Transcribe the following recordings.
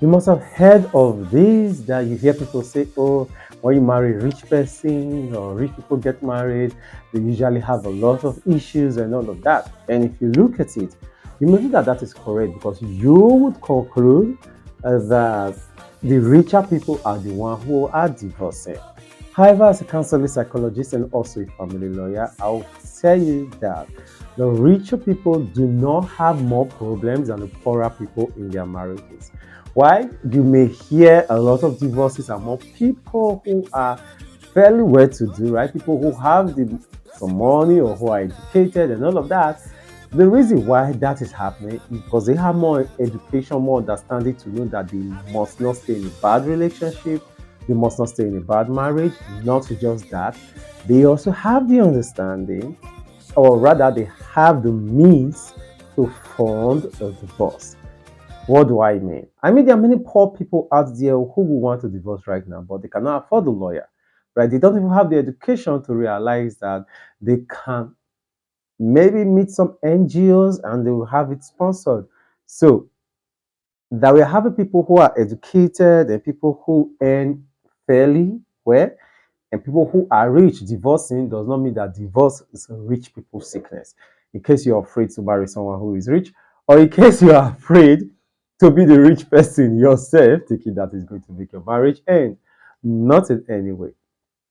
You must have heard of this that you hear people say, oh, when you marry a rich person or rich people get married, they usually have a lot of issues and all of that. And if you look at it, you may think that that is correct because you would conclude that the richer people are the ones who are divorcing. However, as a counseling psychologist and also a family lawyer, I'll tell you that the richer people do not have more problems than the poorer people in their marriages. Why? You may hear a lot of divorces among people who are fairly well to do, right? People who have some money or who are educated and all of that. The reason why that is happening is because they have more education, more understanding to know that they must not stay in a bad relationship, they must not stay in a bad marriage. Not just that, they also have the understanding, or rather, they have the means to fund a divorce. What do I mean? I mean, there are many poor people out there who will want to divorce right now, but they cannot afford a lawyer, right? They don't even have the education to realize that they can maybe meet some NGOs and they will have it sponsored. So that we're having people who are educated and people who earn fairly well and people who are rich divorcing does not mean that divorce is a rich people's sickness. In case you're afraid to marry someone who is rich, or in case you are afraid to be the rich person yourself, thinking that is going to make your marriage end. Not in any way.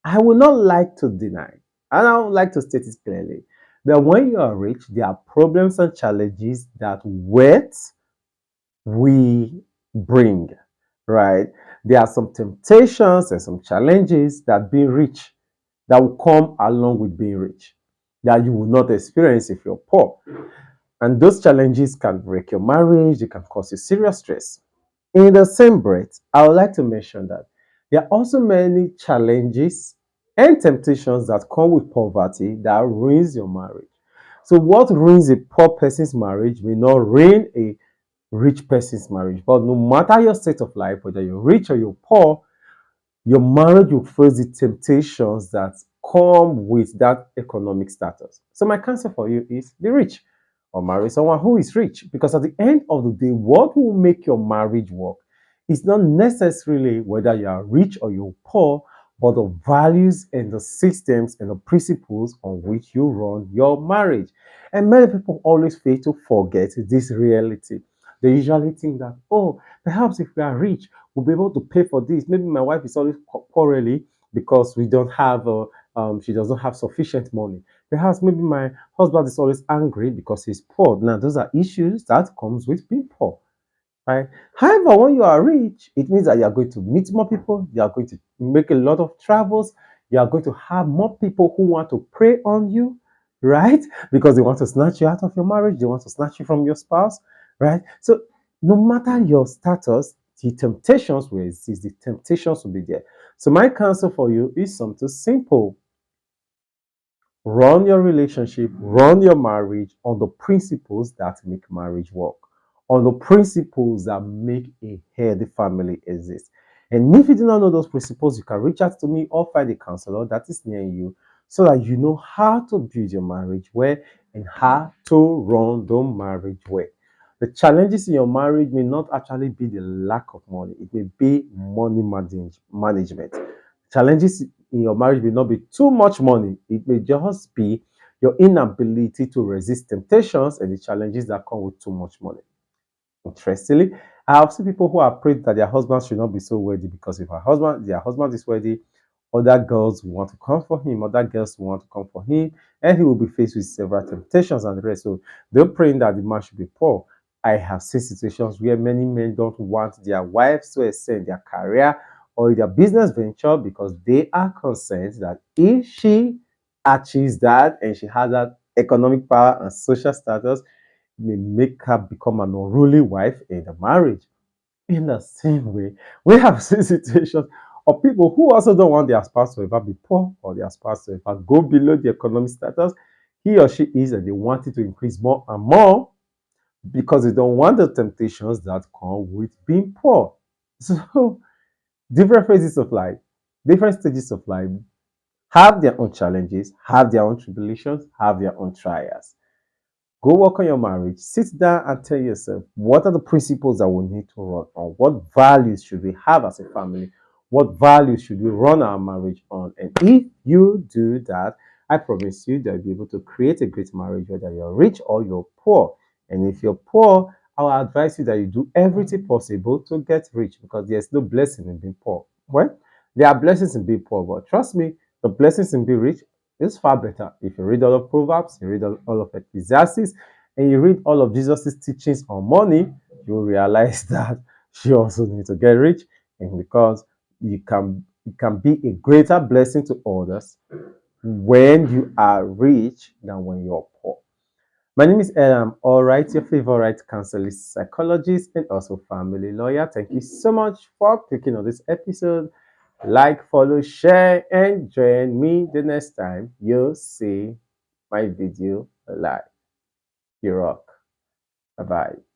I would not like to deny, and I would like to state it clearly, that when you are rich, there are problems and challenges that wealth we bring, right? There are some temptations and some challenges that being rich that will come along with being rich that you will not experience if you're poor. And those challenges can break your marriage, they can cause you serious stress. In the same breath, I would like to mention that there are also many challenges and temptations that come with poverty that ruins your marriage. So, what ruins a poor person's marriage may not ruin a rich person's marriage. But no matter your state of life, whether you're rich or you're poor, your marriage will face the temptations that come with that economic status. So my counsel for you is be rich or marry someone who is rich, because at the end of the day, what will make your marriage work is not necessarily whether you are rich or you're poor, but the values and the systems and the principles on which you run your marriage. And many people always fail to forget this reality. They usually think that, oh, perhaps if we are rich, we'll be able to pay for this. Maybe my wife is always quarreling because we don't have, she doesn't have sufficient money. Perhaps maybe my husband is always angry because he's poor. Now, those are issues that comes with being poor, right? However, when you are rich, it means that you are going to meet more people, you are going to make a lot of travels, you are going to have more people who want to prey on you, right? Because they want to snatch you out of your marriage, they want to snatch you from your spouse, right? So, no matter your status, the temptations will exist, the temptations will be there. So, my counsel for you is something simple: run your relationship, run your marriage on the principles that make marriage work, on the principles that make a healthy family exist. And if you do not know those principles, you can reach out to me or find a counselor that is near you so that you know how to build your marriage well and how to run the marriage well. The challenges in your marriage may not actually be the lack of money, it may be management. Challenges in your marriage may not be too much money, it may just be your inability to resist temptations and the challenges that come with too much money. Interestingly, I have seen people who are prayed that their husband should not be so wealthy, because if their husband is wealthy, other girls will want to come for him, other girls will want to come for him, and he will be faced with several temptations and the rest. So they're praying that the man should be poor. I have seen situations where many men don't want their wives to ascend their career or their business venture because they are concerned that if she achieves that and she has that economic power and social status, may make her become an unruly wife in the marriage. In the same way, we have seen situations of people who also don't want their spouse to ever be poor or their spouse to ever go below the economic status he or she is, and they want it to increase more and more because they don't want the temptations that come with being poor. So, different phases of life, different stages of life have their own challenges, have their own tribulations, have their own trials. Go work on your marriage. Sit down and tell yourself what are the principles that we need to run on? What values should we have as a family? What values should we run our marriage on? And if you do that, I promise you that you'll be able to create a great marriage, whether you're rich or you're poor. And if you're poor, I will advise you that you do everything possible to get rich because there's no blessing in being poor. Well, there are blessings in being poor, but trust me, the blessings in being rich is far better. If you read all of Proverbs, you read all of Ecclesiastes, and you read all of Jesus' teachings on money, you will realize that you also need to get rich, and because you can be a greater blessing to others when you are rich than when you're poor. My name is Elam, all right, your favorite counselor, psychologist, and also family lawyer. Thank you so much for clicking on this episode. Like, follow, share, and join me the next time you see my video live. You rock. Bye bye.